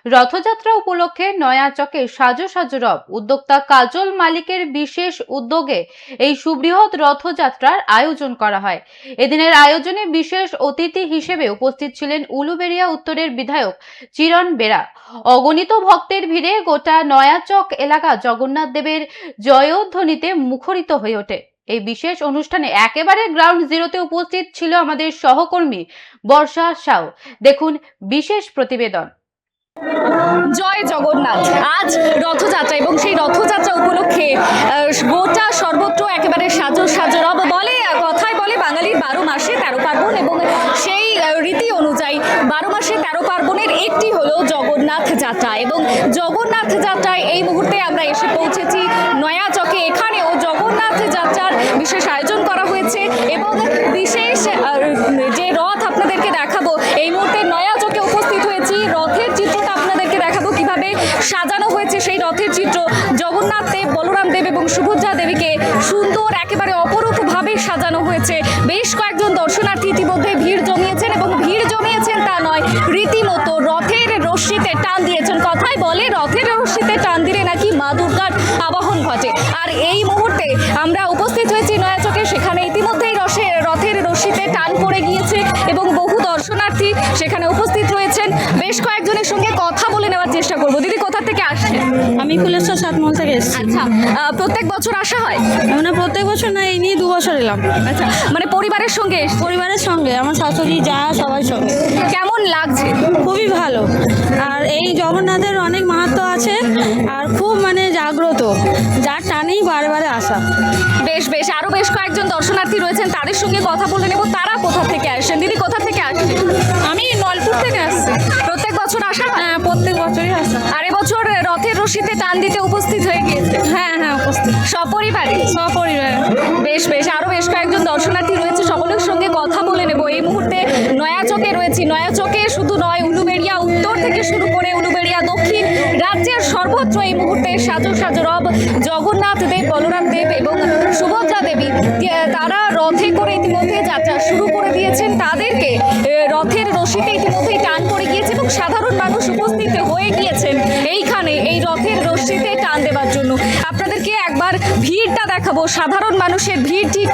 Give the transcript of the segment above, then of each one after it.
রথযাত্রা উপলক্ষে নয়াচকে সাজো সাজো রব উদ্যোক্তা কাজল মালিকের বিশেষ উদ্যোগে এই সুবৃহৎ রথযাত্রার আয়োজন করা হয়। এদিনের আয়োজনে বিশেষ অতিথি হিসেবে উপস্থিত ছিলেন উলুবেড়িয়া উত্তরের বিধায়ক চিরণ বেরা। অগণিত ভক্তের ভিড়ে গোটা নয়াচক এলাকা জগন্নাথ দেবের জয়ধ্বনিতে মুখরিত হয়ে ওঠে। এই বিশেষ অনুষ্ঠানে একেবারে গ্রাউন্ড জিরোতে উপস্থিত ছিল আমাদের সহকর্মী বর্ষা সাউ। দেখুন বিশেষ প্রতিবেদন। জয় জগন্নাথ। আজ রথযাত্রা এবং সেই রথযাত্রা উপলক্ষে গোটা সর্বত্র একেবারে সাজো সাজো রব বলে কথায় বলে বাঙালির 12 মাসে 13 পার্বণ এবং সেই রীতি অনুযায়ী 12 মাসে 13 পার্বণের একটি হলো জগন্নাথ যাত্রা এবং জগন্নাথ যাত্রায় এই মুহূর্তে আমরা এসে পৌঁছেছি নয়াচকে। এখানেও জগন্নাথ যাত্রার বিশেষ আয়োজন করা হয়েছে এবং বিশেষ যে রথ আপনাদেরকে দেখাবো এই মুহূর্তে নয়াচকে উপস্থিত হয়েছি। রথের চিত্রটা আপনাদেরকে দেখাবো কিভাবে সাজানো হয়েছে সেই রথের চিত্র। জগন্নাথ দেব, বলরাম দেব এবং সুভদ্রা দেবীকে সুন্দর একেবারে অপরূপভাবে সাজানো হয়েছে। বেশ কয়েকজন দর্শনার্থী ইতিমধ্যে ভিড় জমিয়েছেন এবং ভিড় জমিয়েছেন তা নয়, রীতিমতো রথের রশ্মিতে টান দিয়েছেন। কথাই বলে রথের রশ্মিতে টান দিলে নাকি মা দুর্গার আবাহন ঘটে। আর এই মুহূর্তে আমরা উপস্থিত হয়েছি নয়াচকে, সেখানে ইতিমধ্যেই রথের রশ্মিতে টান পড়ে গিয়েছে এবং বহু দর্শনার্থী সেখানে উপস্থিত রয়েছেন। বেশ কয়েকজনের সঙ্গে কথা বলে নেওয়ার চেষ্টা করবো। দিদি, কোথা থেকে আসছেন? আমি ফুলেশ্বর 7 মহল থেকে এসেছি। আচ্ছা, প্রত্যেক বছর আসা হয়? মানে প্রত্যেক বছর না, এই নিয়ে 2 বছর এলাম। আচ্ছা, মানে পরিবারের সঙ্গে পরিবারের সঙ্গে, আমার শাশুড়ি, যা, সবাই সঙ্গে। কেমন লাগছে? খুবই ভালো। আর এই জগন্নাথের অনেক মাহাত্ম্য আছে আর খুব মানে জাগ্রত, যার টানেই বারে আসা। বেশ বেশ, আরো বেশ কয়েকজন দর্শনার্থী রয়েছেন, তাদের সঙ্গে কথা বলে নেব। তারা কোথা থেকে আসছেন? দিদি, কোথা থেকে আসছেন? আমি নলপুর থেকে আসছি। প্রত্যেক বছর আসা হয়? হ্যাঁ, প্রত্যেক বছরই আসা। আর এবছর রথের রশিতে টান দিতে উপস্থিত হয়ে গিয়েছে? হ্যাঁ, উপস্থিত সপরিবারে? সপরিবারে। বেশ বেশ, আরো বেশ কয়েকজন দর্শনার্থী রয়েছে, সকলের সঙ্গে কথা বলে নেব। এই মুহূর্তে নয়াচকে রয়েছি। নয়াচকে শুধু নয়, উলুবেড়িয়া উত্তর থেকে শুরু করে উলুবেড়িয়া দক্ষিণ, রাজ্যের সর্বত্র এই মুহূর্তে সাজো সাজো রব জগন্নাথ দেব, বলরাম দেব এবং সুভদ্রা দেবী তারা রথে করে ইতিমধ্যে যাত্রা শুরু করে দিয়েছেন। তাদেরকে রথের রশিতে ইতিমধ্যেই টান পড়ে গিয়েছে এবং সাধারণ মানুষ উপস্থিত হয়ে গিয়েছেন এইখানে এই রথের রশিতে টান দেওয়ার জন্য। আপনাদেরকে একবার ভিড়টা দেখাবো, সাধারণ মানুষের ভিড় ঠিক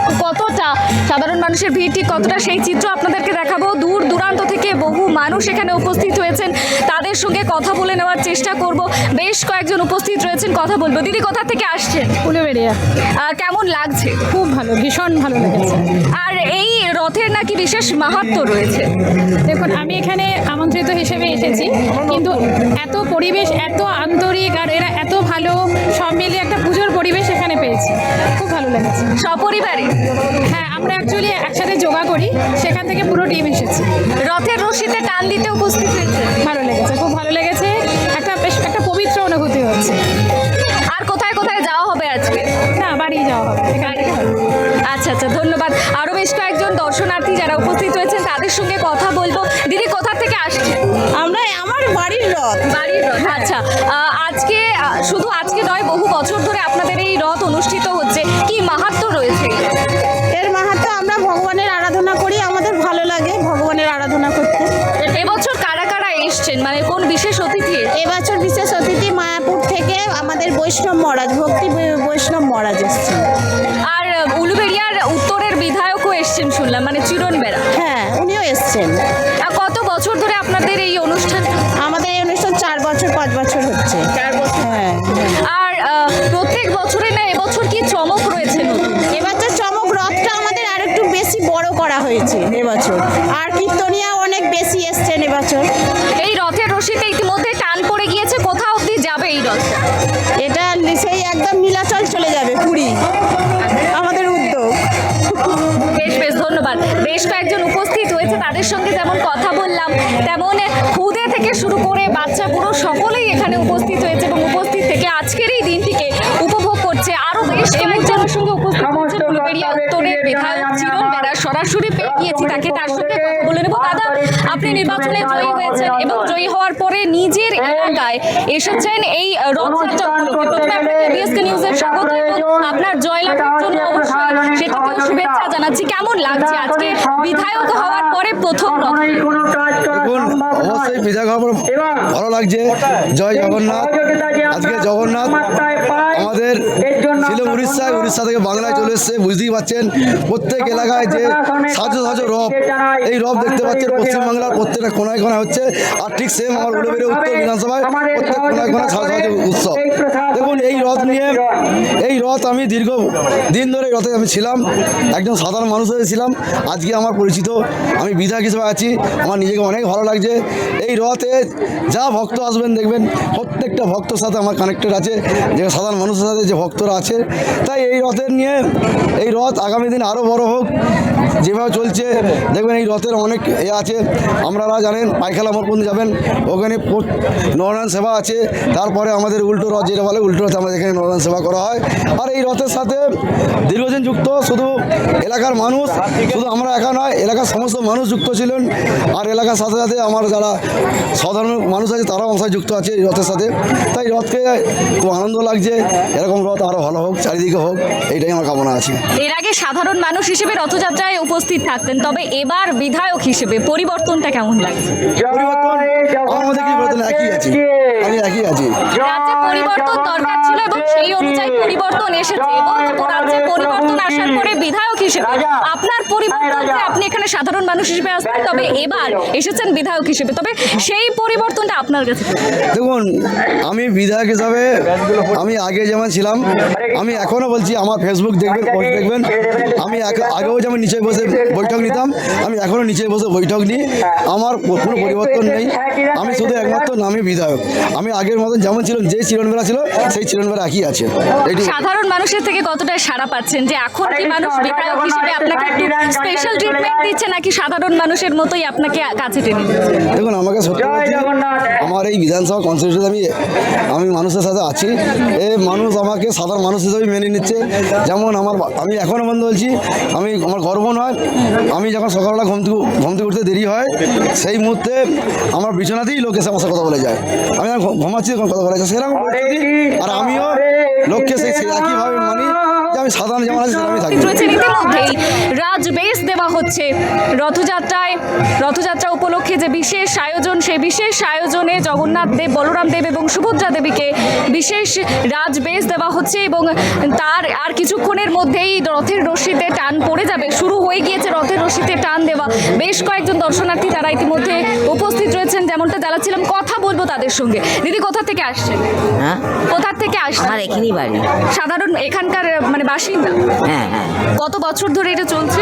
কতটা সেই চিত্র আপনাদেরকে দেখাবো। দূর দূরান্ত থেকে বহু মানুষ এখানে উপস্থিত হয়েছেন, তাদের সঙ্গে কথা বলে নেওয়ার চেষ্টা করব। বেশ কয়েকজন উপস্থিত রয়েছেন, কথা বলবো। দিদি, কোথা থেকে আসছেন? উলুবেড়িয়া। কেমন লাগছে? খুব ভালো, ভীষণ ভালো লেগেছে। আর এই রথের নাকি বিশেষ মাহাত্ম্য রয়েছে? দেখুন, আমি এখানে আমন্ত্রিত হিসেবে এসেছি, কিন্তু এত পরিবেশ, এত আন্তরিক আর এরা এত ভালো, সব মিলিয়ে একটা পুজোর পরিবেশ এখানে পেয়েছি। খুব ভালো লেগেছে। সপরিবারে? হ্যাঁ, আমরা অ্যাকচুয়ালি একসাথে যোগা করি, সেখান থেকে পুরো টিম এসেছি। রথের রশিতে টান দিতে উপস্থিত হয়েছে? ভালো লেগেছে, খুব ভালো লেগেছে। বেশ একটা পবিত্র অনুভূতি হচ্ছে। আর কোথায় কোথায় যাওয়া হবে আজকে? না, বাড়ি যাওয়া হবে এখান থেকে। আচ্ছা, ধন্যবাদ। আরো বেশ কয়েকজন দর্শনার্থী যারা উপস্থিত হয়েছেন তাদের সঙ্গে কথা বলবো। দিদি, কোথা থেকে আসছেন? আমার বাড়ির রথ। বাড়ির রথ। আচ্ছা, আজকে শুধু আজকে নয়, বহু বছর ধরে আপনাদের এই রথ অনুষ্ঠিত হচ্ছে। কি মাহাত্ম্য রয়েছে? এর মাহাত্ম্য, আমরা ভগবানের আরাধনা করি, আমাদের ভালো লাগে ভগবানের আরাধনা করতে। এবছর কারা কারা এসছেন, মানে কোন বিশেষ অতিথি? এবছর বিশেষ অতিথি মায়াপুর থেকে আমাদের বৈষ্ণব মহারাজ, ভক্তি বৈষ্ণব মহারাজ এসছেন। আর উলুবেড়িয়ার উত্তরের বিধায়কও এসছেন শুনলাম, মানে চিরণ বেরা। হ্যাঁ, উনিও এসছেন। কত বছর ধরে আপনাদের এই অনুষ্ঠান? আমাদের এই অনুষ্ঠান 4 বছর 5 বছর হচ্ছে। 4 বছর। হ্যাঁ। আর প্রত্যেক বছরে না এবছর কি চমক রয়েছে নতুন? এবছর চমক, রথটা আমাদের আর একটু বেশি বড় করা হয়েছে এবছর, আর কীর্তনিয়া অনেক বেশি এসছেন এবছর। এই রথের রশিতে ইতিমধ্যে টান পড়ে গিয়েছে, কোথাও অবধি যাবে এই রথটা? এটা সেই একদম নীলাচল চলে যাবে, পুরী আমাদের উদ্যোগ। বেশ বেশ, ধন্যবাদ। বেশ কয়েকজন উপস্থিত হয়েছে, তাদের সঙ্গে যেমন কথা বললাম তেমন খুদে থেকে শুরু করে বাচ্চা বুড়ো সকলেই এখানে উপস্থিত হয়েছে এবং উপস্থিত থেকে আজকের এই দিনটিকে উপভোগ করছে। আরো বেশ কয়েকজনের সঙ্গে উপস্থিত হচ্ছে উলুবেড়িয়া উত্তরের বিধায়ক চিরণ বেরা। সরাসরি পেয়ে গিয়েছি তাকে, তার সঙ্গে কথা বলে নেব। দাদা, আপনি নির্বাচনে জয়ী হয়েছেন এবং জয়ী হওয়ার পরে নিজের এলাকায় এসেছেন এই রথযাত্রা উপলক্ষে। প্রথমে আপনাকে বিএসকে নিউজের স্বাগত এবং আপনার জয়লাভের জন্য অবশ্যই সেটাকেও শুভেচ্ছা জানাচ্ছি। কেমন লাগছে আজকে বিধায়ক হওয়ার পরে প্রথম রথ? দেখুন, অবশ্যই বিধায়ক হওয়ার পর ভালো লাগছে। জয় জগন্নাথ। আজকে জগন্নাথ আমাদের ছিল উড়িষ্যা থেকে বাংলায় চলে এসছে, বুঝতেই পারছেন। প্রত্যেক এলাকায় যে সাজো সাজো রথ, এই রথ দেখতে পাচ্ছেন পশ্চিমবাংলার প্রত্যেকটা কোনায় কোনায় হচ্ছে। আর ঠিক সেম আমার উলুবেড়িয়া উত্তর বিধানসভায় প্রত্যেক কোনায় কোনায় সাজো সাজো উৎসব। দেখুন, এই রথ নিয়ে এই রথ আমি দীর্ঘ দিন ধরে এই রথে আমি ছিলাম, একজন সাধারণ মানুষ হয়ে ছিলাম। আজকে আমার পরিচিত, আমি বিধায়ক হিসেবে আছি, আমার নিজেকে অনেক ভালো লাগছে। এই রথে যা ভক্ত আসবেন দেখবেন প্রত্যেকটা ভক্তর সাথে আমার কানেক্টেড আছে, যে সাধারণ মানুষের সাথে যে ভক্তরা আছে। তাই এই রথের নিয়ে এই রথ আগামী দিন আরও বড় হোক। যেভাবে চলছে দেখবেন এই রথের অনেক আছে। আপনারা জানেন পায়খালা মোড় যাবেন, ওখানে নরনারায়ণ সেবা আছে। তারপরে আমাদের উল্টো রথ, যেটা বলে উল্টো রথ, আমাদের এখানে নরনারায়ণ সেবা করা হয়। আর এই রথের সাথে দীর্ঘদিন যুক্ত শুধু এলাকার মানুষ, শুধু আমরা একা নয়, এলাকার সমস্ত মানুষ যুক্ত ছিলেন। আর এলাকার সাথে সাথে আমার যারা সাধারণ মানুষ আছে তারাও আমার সাথে যুক্ত আছে এই রথের সাথে। তাই রথকে খুব আনন্দ লাগছে। এরকম রথ আরও ভালো হোক, চারিদিকে হোক, এইটাই আমার কামনা আছে। এর আগে সাধারণ মানুষ হিসেবে রথযাত্রায় উপস্থিত থাকতেন, তবে এবার বিধায়ক হিসেবে পরিবর্তনটা কেমন লাগছে? পরিবর্তন আমার মধ্যে কি পরিবর্তন, একই আছি, আমি একই আছি। রাজ্যে পরিবর্তন দরকার ছিল এবং সেই অনুযায়ী পরিবর্তন এসেছে এবং রাজ্যে পরিবর্তন আসার পরে বিধায়ক হিসেবে আপনার পরিবর্তনকে আপনি এখানে সাধারণ মানুষ হিসেবে আসতেন, তবে এবার এসেছেন বিধায়ক হিসেবে, তবে সেই পরিবর্তনটা আপনার কাছে দেখুন, আমি বিধায়ক হিসাবে আমি আগে যেমন ছিলাম, আমি এখনও বলছি, আমার ফেসবুক দেখবেন, পোস্ট দেখবেন, আমি আগেও যেমন নিচে বসে বৈঠক নিতাম, আমি এখনও নিচে বসে বৈঠক নিই। আমার কোনো পরিবর্তন নেই। আমি শুধু একমাত্র নামে বিধায়ক। আমি আগের মতন যেমন ছিলাম, যে চিরনবেলা ছিল সেই চিরনবেলা একই আছে। সাধারণ মানুষের থেকে কতটা সাড়া পাচ্ছেন যে এখন কি মানুষ বিধায়ক হিসেবে আপনাকে একটু স্পেশাল ট্রিটমেন্ট দিচ্ছে নাকি সাধারণ মানুষের মতোই আপনাকে কাছে টেনে নিচ্ছে? দেখুন, আমাকে সত্যি আমার এই বিধানসভা কনস্টিটিউশনে আমি মানুষের সাথে আছি। এই মানুষ আমাকে সাধারণ মানুষ হিসেবে মেনে নিচ্ছে। যেমন আমি এখনও বন্ধ বলছি, আমার গর্ব নয়, আমি যখন সকালবেলা ঘুম থেকে উঠতে দেরি হয়, সেই মুহূর্তে আমার বিছানাতেই লোক এসে আমার সাথে কথা বলে যায়। আমি যখন ঘুমাচ্ছি তখন কথা বলে যায়, সেরকম পরিস্থিতি। আর আমিও লোককে সেই একইভাবে মানি যে আমি সাধারণ যেমন আছি সেরকমই থাকি। ইতিমধ্যেই রাজবেশ দেওয়া হচ্ছে রথযাত্রা উপলক্ষে যে বিশেষ আয়োজন, সেই বিশেষ আয়োজনে জগন্নাথ দেব, বলরাম দেব এবং সুভদ্রা দেবীকে বিশেষ রাজবেশ দেওয়া হচ্ছে এবং তার আর কিছুক্ষণের মধ্যেই রথের রশিতে টান পড়ে যাবে। শুরু হয়ে গিয়েছে রথের রশিতে টান দেওয়া। বেশ কয়েকজন দর্শনার্থী তারা ইতিমধ্যে উপস্থিত রয়েছেন, যেমনটা জানাচ্ছিলাম। কথা বলবো তাদের সঙ্গে। দিদি, কোথা থেকে আসছেন? হ্যাঁ, কোথা থেকে আসছেন? আমার এখানেই বাড়ি। সাধারণ এখানকার মানে বাসিন্দা? হ্যাঁ হ্যাঁ। কত বছর ধরে এটা চলছে?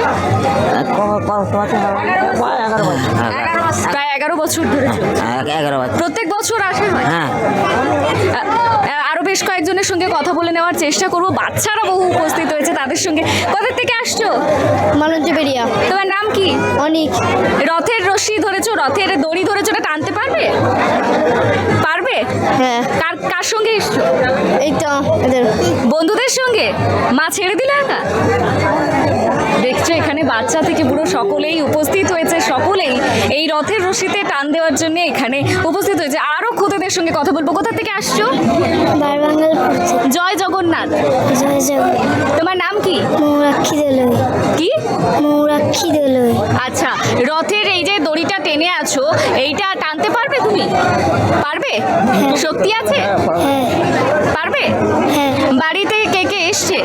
প্রায় 11 বছর ধরে চলছে। 11 বছর। প্রত্যেক বছর আসে হয়? হ্যাঁ। আরো বেশ কয়েকজনের সঙ্গে কথা বলে নেওয়ার চেষ্টা করবো। বাচ্চারা বহু উপস্থিত হয়েছে, তাদের সঙ্গে। কোথা থেকে আসছো? মালঞ্চবেরিয়া। তোমার নাম কি? অনেক। রথের রশি ধরেছো, রথের দড়ি ধরেছো, এটা টানতে পারবে? পারবে? হ্যাঁ। কার সঙ্গে এসছো? এই তো এদের বন্ধুদের সঙ্গে? মা ছেড়ে দিলে একা? দেখছো এখানে বাচ্চা থেকে বুড়ো সকলেই উপস্থিত হয়েছে, সকলেই এই রথের রশিতে টান দেওয়ার জন্য এখানে উপস্থিত হয়েছে। আরো খুদেদের সঙ্গে কথা বলবো। কোথা থেকে আসছো? বারবাঙ্গাল। জয় জগন্নাথ। জয় জগন্নাথ। তোমার নাম কি? মৌরাক্ষী দলই। কি? মৌরাক্ষী দলই। আচ্ছা, রথের এই যে দড়িটা টেনে আছো, এইটা টানতে পারবে তুমি? পারবে? শক্তি আছে? হ্যাঁ। পারবে? হ্যাঁ। বাড়িতে কে কে এসছে?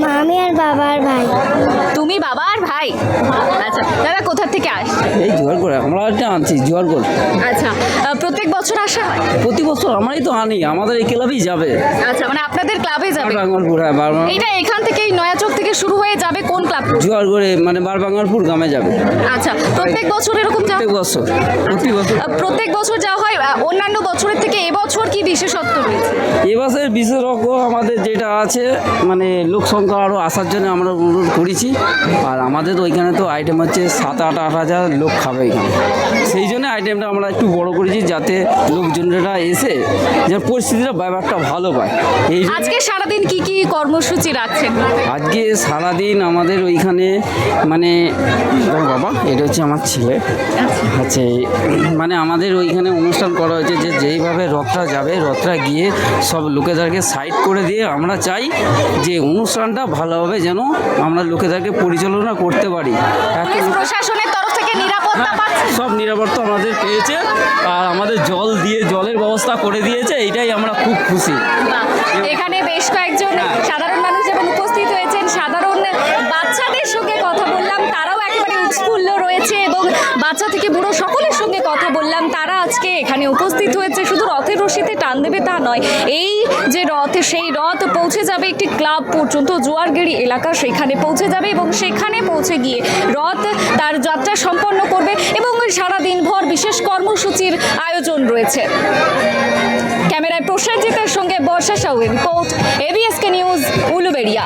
মামি আর বাবা আর ভাই। তুমি, বাবা আর ভাই? আচ্ছা, দাদা কোথা থেকে আসছে? এই জোয়ার করে আমরা একটা আনছি, জোয়ার করে। আচ্ছা, প্রত্যেক বছর আসা হয়? প্রতি বছর আমরাই তো আনি, আমাদের এই ক্লাবেই যাবে। আচ্ছা, মানে আপনাদের ক্লাবে যাবে? বারবাঙ্গালপুর, হ্যাঁ বারবাঙ্গাল। এটা এখান থেকে নয়াচক থেকে শুরু হয়ে যাবে কোন ক্লাব? জোয়ার করে মানে বারবাঙ্গালপুর গ্রামে যাবে। আচ্ছা, প্রত্যেক বছর এরকম যাও? প্রত্যেক বছর, প্রতি বছর। প্রত্যেক বছর যাওয়া হয়। অন্যান্য বছরের থেকে এবছর কি বিশেষত্ব রয়েছে? এবছর বিশেষজ্ঞ আমাদের যেটা আছে মানে লোক সংখ্যা আরও আসার জন্য আমরা অনুরোধ করেছি। আর আমাদের ওইখানে তো আইটেম হচ্ছে 7-8 হাজার লোক খাবে এখানে, সেই জন্য আইটেমটা আমরা একটু বড় করেছি যাতে লোকজনেরা এসে যেন পরিস্থিতিটা ব্যাপারটা ভালো পায়। এই জন্য আজকে সারাদিন কি কি কর্মসূচি রাখছেন? আজকে সারাদিন আমাদের ওইখানে মানে ও বাবা এটা হচ্ছে আমার ছেলে, আচ্ছা মানে আমাদের ওইখানে অনুষ্ঠান করা হয়েছে যে যেইভাবে রথটা যাবে, রথটা গিয়ে সব লোকেদেরকে সাইড করে দিয়ে আমরা চাই যে অনুষ্ঠানটা ভালোভাবে যেন আমরা লোকেদেরকে পরিচালনা করতে পারি। এত পুলিশ প্রশাসনের তরফ থেকে নিরাপত্তা পাচ্ছেন? সব নিরাপত্তা আমাদের পেয়েছে আর আমাদের জলের ব্যবস্থা করে দিয়েছে, এইটাই আমরা খুব খুশি। এখানে বেশ কয়েকজন সাধারণ মানুষ যেমন উপস্থিত হয়েছেন, সাধারণ বাচ্চাদের সঙ্গে কথা বললাম, তারাও একেবারে উৎফুল্ল রয়েছে এবং বাচ্চা থেকে বুড়ো সকলের সঙ্গে কথা বললাম, তারা আজকে এখানে উপস্থিত হয়েছে। শুধু রথের রশিতে টান দেবে তা নয়, এই যে রথ, সেই রথ পৌঁছে যাবে একটি ক্লাব পর্যন্ত, জোয়ারগেড়ি এলাকা, সেখানে পৌঁছে যাবে এবং সেখানে পৌঁছে গিয়ে রথ তার যাত্রা সম্পন্ন করবে এবং সারাদিন ভর বিশেষ কর্মসূচির আয়োজন রয়েছে। ক্যামেরায় প্রসেনজিতের সঙ্গে Barsha Sau, report ABSK news, Uluberia.